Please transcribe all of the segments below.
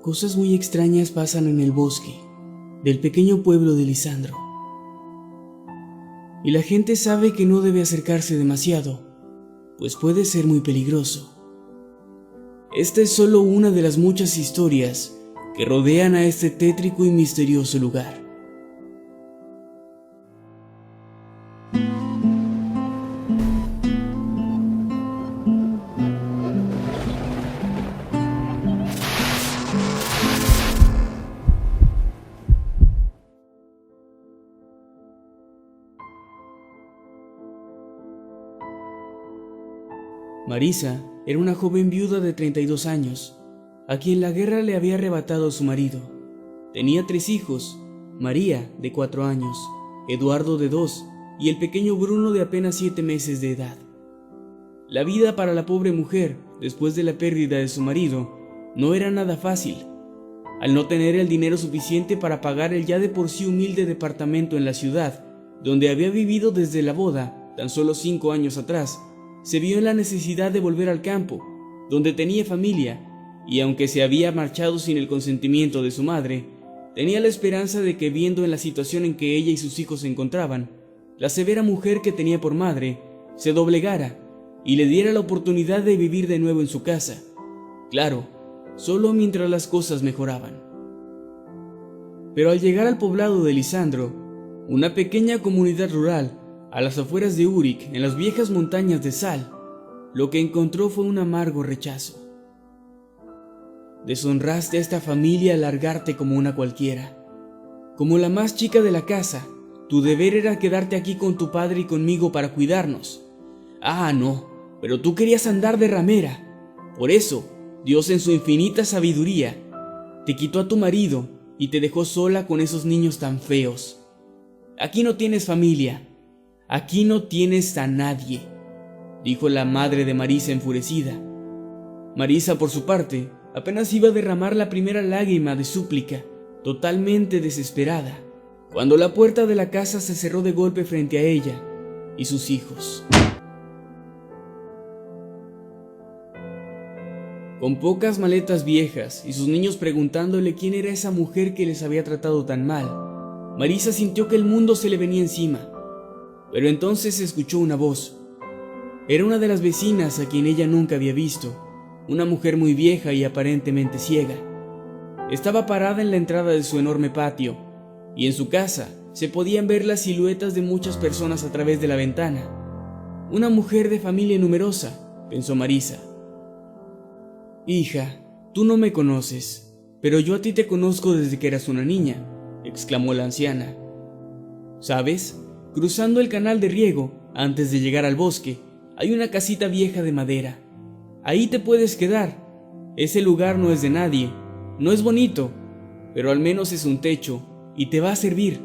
Cosas muy extrañas pasan en el bosque del pequeño pueblo de Lisandro. Y la gente sabe que no debe acercarse demasiado, pues puede ser muy peligroso. Esta es solo una de las muchas historias que rodean a este tétrico y misterioso lugar. Marisa era una joven viuda de 32 años, a quien la guerra le había arrebatado a su marido. Tenía 3 hijos, María, de 4 años, Eduardo, de 2, y el pequeño Bruno, de apenas 7 meses de edad. La vida para la pobre mujer, después de la pérdida de su marido, no era nada fácil. Al no tener el dinero suficiente para pagar el ya de por sí humilde departamento en la ciudad, donde había vivido desde la boda, tan solo 5 años atrás, se vio en la necesidad de volver al campo, donde tenía familia, y aunque se había marchado sin el consentimiento de su madre, tenía la esperanza de que, viendo en la situación en que ella y sus hijos se encontraban, la severa mujer que tenía por madre se doblegara y le diera la oportunidad de vivir de nuevo en su casa. Claro, solo mientras las cosas mejoraban. Pero al llegar al poblado de Lisandro, una pequeña comunidad rural, a las afueras de Úric, en las viejas montañas de Sal, lo que encontró fue un amargo rechazo. Deshonraste a esta familia al largarte como una cualquiera. Como la más chica de la casa, tu deber era quedarte aquí con tu padre y conmigo para cuidarnos. Ah, no, pero tú querías andar de ramera. Por eso, Dios en su infinita sabiduría, te quitó a tu marido y te dejó sola con esos niños tan feos. Aquí no tienes familia. Aquí no tienes a nadie, dijo la madre de Marisa enfurecida. Marisa, por su parte, apenas iba a derramar la primera lágrima de súplica, totalmente desesperada, cuando la puerta de la casa se cerró de golpe frente a ella y sus hijos. Con pocas maletas viejas y sus niños preguntándole quién era esa mujer que les había tratado tan mal, Marisa sintió que el mundo se le venía encima. Pero entonces se escuchó una voz. Era una de las vecinas a quien ella nunca había visto, una mujer muy vieja y aparentemente ciega. Estaba parada en la entrada de su enorme patio, y en su casa se podían ver las siluetas de muchas personas a través de la ventana. Una mujer de familia numerosa, pensó Marisa. Hija, tú no me conoces, pero yo a ti te conozco desde que eras una niña, exclamó la anciana. ¿Sabes? Cruzando el canal de riego, antes de llegar al bosque, hay una casita vieja de madera. Ahí te puedes quedar. Ese lugar no es de nadie, no es bonito, pero al menos es un techo y te va a servir.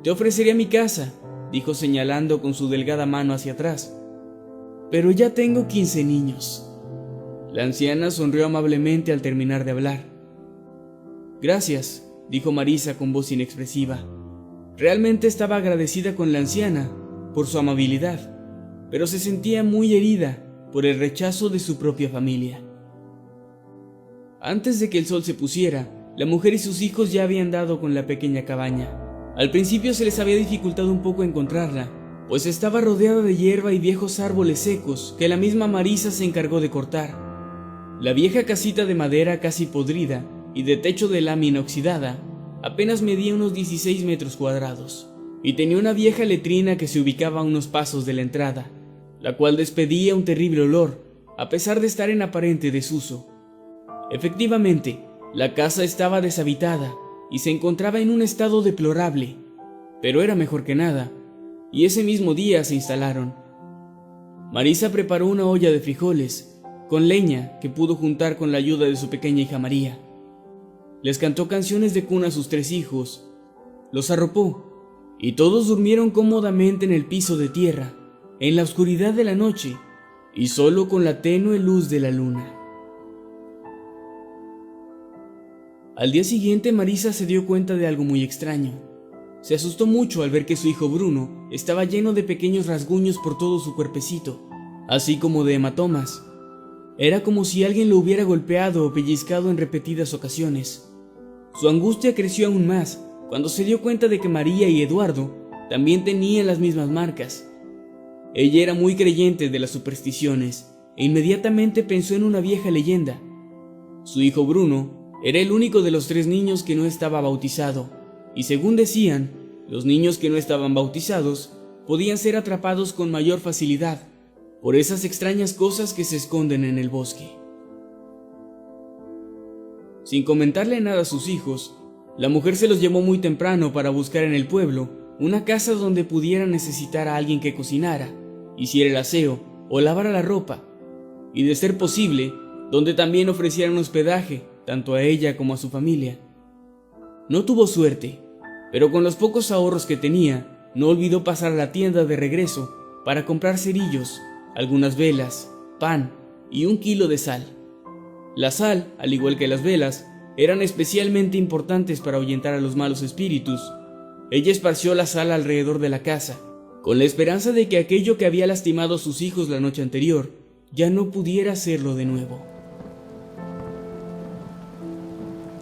Te ofrecería mi casa, dijo señalando con su delgada mano hacia atrás. Pero ya tengo 15 niños. La anciana sonrió amablemente al terminar de hablar. Gracias, dijo Marisa con voz inexpresiva. Realmente estaba agradecida con la anciana por su amabilidad, pero se sentía muy herida por el rechazo de su propia familia. Antes de que el sol se pusiera, la mujer y sus hijos ya habían dado con la pequeña cabaña. Al principio se les había dificultado un poco encontrarla, pues estaba rodeada de hierba y viejos árboles secos que la misma Marisa se encargó de cortar. La vieja casita de madera casi podrida y de techo de lámina oxidada apenas medía unos 16 metros cuadrados, y tenía una vieja letrina que se ubicaba a unos pasos de la entrada, la cual despedía un terrible olor, a pesar de estar en aparente desuso. Efectivamente, la casa estaba deshabitada y se encontraba en un estado deplorable, pero era mejor que nada, y ese mismo día se instalaron. Marisa preparó una olla de frijoles, con leña que pudo juntar con la ayuda de su pequeña hija María. Les cantó canciones de cuna a sus 3 hijos, los arropó, y todos durmieron cómodamente en el piso de tierra, en la oscuridad de la noche, y solo con la tenue luz de la luna. Al día siguiente, Marisa se dio cuenta de algo muy extraño. Se asustó mucho al ver que su hijo Bruno estaba lleno de pequeños rasguños por todo su cuerpecito, así como de hematomas. Era como si alguien lo hubiera golpeado o pellizcado en repetidas ocasiones. Su angustia creció aún más cuando se dio cuenta de que María y Eduardo también tenían las mismas marcas. Ella era muy creyente de las supersticiones e inmediatamente pensó en una vieja leyenda. Su hijo Bruno era el único de los 3 niños que no estaba bautizado, y según decían, los niños que no estaban bautizados podían ser atrapados con mayor facilidad por esas extrañas cosas que se esconden en el bosque. Sin comentarle nada a sus hijos, la mujer se los llevó muy temprano para buscar en el pueblo una casa donde pudieran necesitar a alguien que cocinara, hiciera el aseo o lavara la ropa, y de ser posible, donde también ofrecieran hospedaje tanto a ella como a su familia. No tuvo suerte, pero con los pocos ahorros que tenía, no olvidó pasar a la tienda de regreso para comprar cerillos, algunas velas, pan y 1 kilo de sal. La sal, al igual que las velas, eran especialmente importantes para ahuyentar a los malos espíritus. Ella esparció la sal alrededor de la casa, con la esperanza de que aquello que había lastimado a sus hijos la noche anterior ya no pudiera hacerlo de nuevo.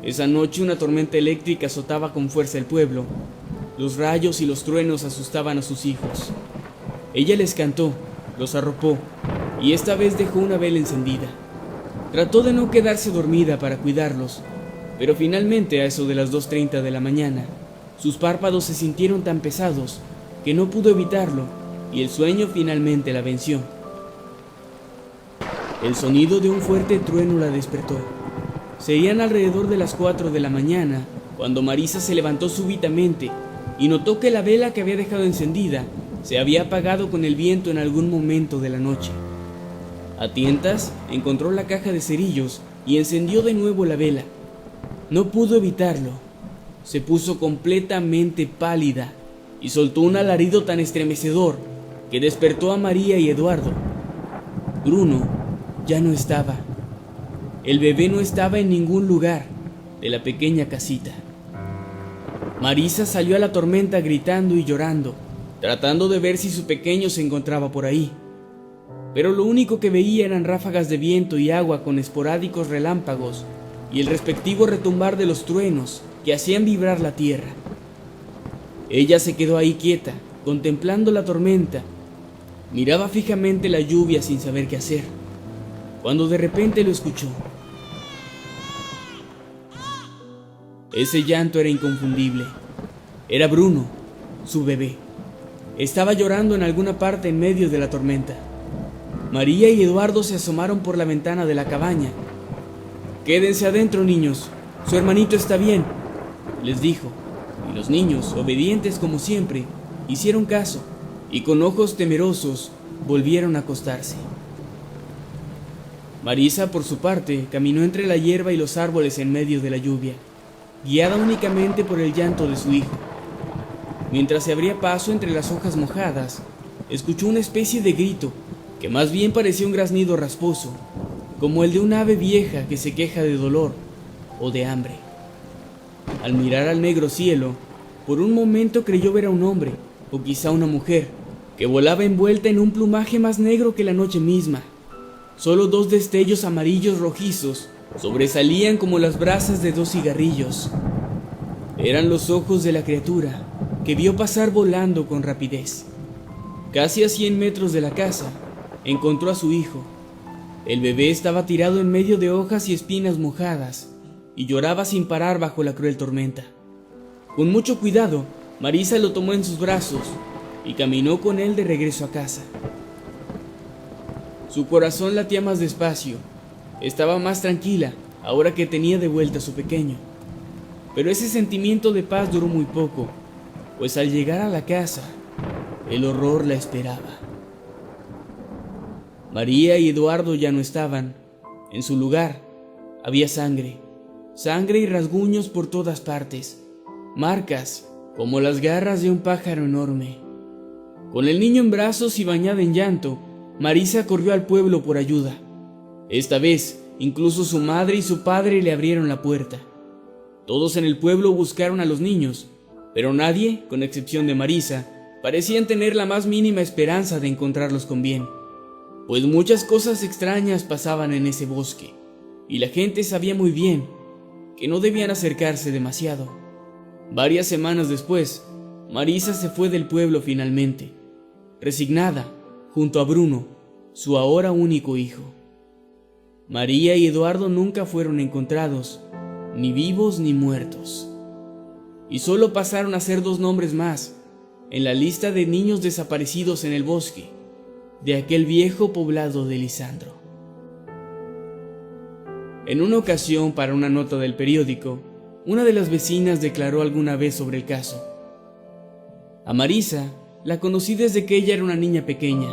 Esa noche una tormenta eléctrica azotaba con fuerza el pueblo. Los rayos y los truenos asustaban a sus hijos. Ella les cantó, los arropó, y esta vez dejó una vela encendida. Trató de no quedarse dormida para cuidarlos, pero finalmente a eso de las 2:30 de la mañana, sus párpados se sintieron tan pesados que no pudo evitarlo y el sueño finalmente la venció. El sonido de un fuerte trueno la despertó. Serían alrededor de las 4 de la mañana cuando Marisa se levantó súbitamente y notó que la vela que había dejado encendida se había apagado con el viento en algún momento de la noche. A tientas, encontró la caja de cerillos y encendió de nuevo la vela. No pudo evitarlo. Se puso completamente pálida y soltó un alarido tan estremecedor que despertó a María y Eduardo. Bruno ya no estaba. El bebé no estaba en ningún lugar de la pequeña casita. Marisa salió a la tormenta gritando y llorando, tratando de ver si su pequeño se encontraba por ahí. Pero lo único que veía eran ráfagas de viento y agua con esporádicos relámpagos y el respectivo retumbar de los truenos que hacían vibrar la tierra. Ella se quedó ahí quieta, contemplando la tormenta. Miraba fijamente la lluvia sin saber qué hacer, cuando de repente lo escuchó. Ese llanto era inconfundible. Era Bruno, su bebé. Estaba llorando en alguna parte en medio de la tormenta. María y Eduardo se asomaron por la ventana de la cabaña. «Quédense adentro, niños. Su hermanito está bien», les dijo, y los niños, obedientes como siempre, hicieron caso y con ojos temerosos volvieron a acostarse. Marisa, por su parte, caminó entre la hierba y los árboles en medio de la lluvia, guiada únicamente por el llanto de su hijo. Mientras se abría paso entre las hojas mojadas, escuchó una especie de grito que más bien parecía un graznido rasposo, como el de un ave vieja que se queja de dolor o de hambre. Al mirar al negro cielo, por un momento creyó ver a un hombre, o quizá una mujer, que volaba envuelta en un plumaje más negro que la noche misma. Solo 2 destellos amarillos rojizos sobresalían como las brasas de 2 cigarrillos. Eran los ojos de la criatura, que vio pasar volando con rapidez. Casi a 100 metros de la casa, encontró a su hijo. El bebé estaba tirado en medio de hojas y espinas mojadas, y lloraba sin parar bajo la cruel tormenta. Con mucho cuidado, Marisa lo tomó en sus brazos y caminó con él de regreso a casa. Su corazón latía más despacio. Estaba más tranquila ahora que tenía de vuelta a su pequeño. Pero ese sentimiento de paz duró muy poco, pues al llegar a la casa, el horror la esperaba. María y Eduardo ya no estaban. En su lugar había sangre y rasguños por todas partes, marcas como las garras de un pájaro enorme. Con el niño en brazos y bañada en llanto, Marisa corrió al pueblo por ayuda. Esta vez, incluso su madre y su padre le abrieron la puerta. Todos en el pueblo buscaron a los niños, pero nadie, con excepción de Marisa, parecían tener la más mínima esperanza de encontrarlos con bien. pues muchas cosas extrañas pasaban en ese bosque, y la gente sabía muy bien que no debían acercarse demasiado. Varias semanas después, Marisa se fue del pueblo finalmente, resignada, junto a Bruno, su ahora único hijo. María y Eduardo nunca fueron encontrados, ni vivos ni muertos, y solo pasaron a ser 2 nombres más en la lista de niños desaparecidos en el bosque de aquel viejo poblado de Lisandro. En una ocasión, para una nota del periódico, una de las vecinas declaró alguna vez sobre el caso: a Marisa la conocí desde que ella era una niña pequeña.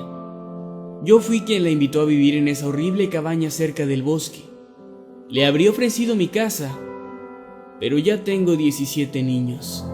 Yo fui quien la invitó a vivir en esa horrible cabaña cerca del bosque. Le habría ofrecido mi casa, pero ya tengo 17 niños.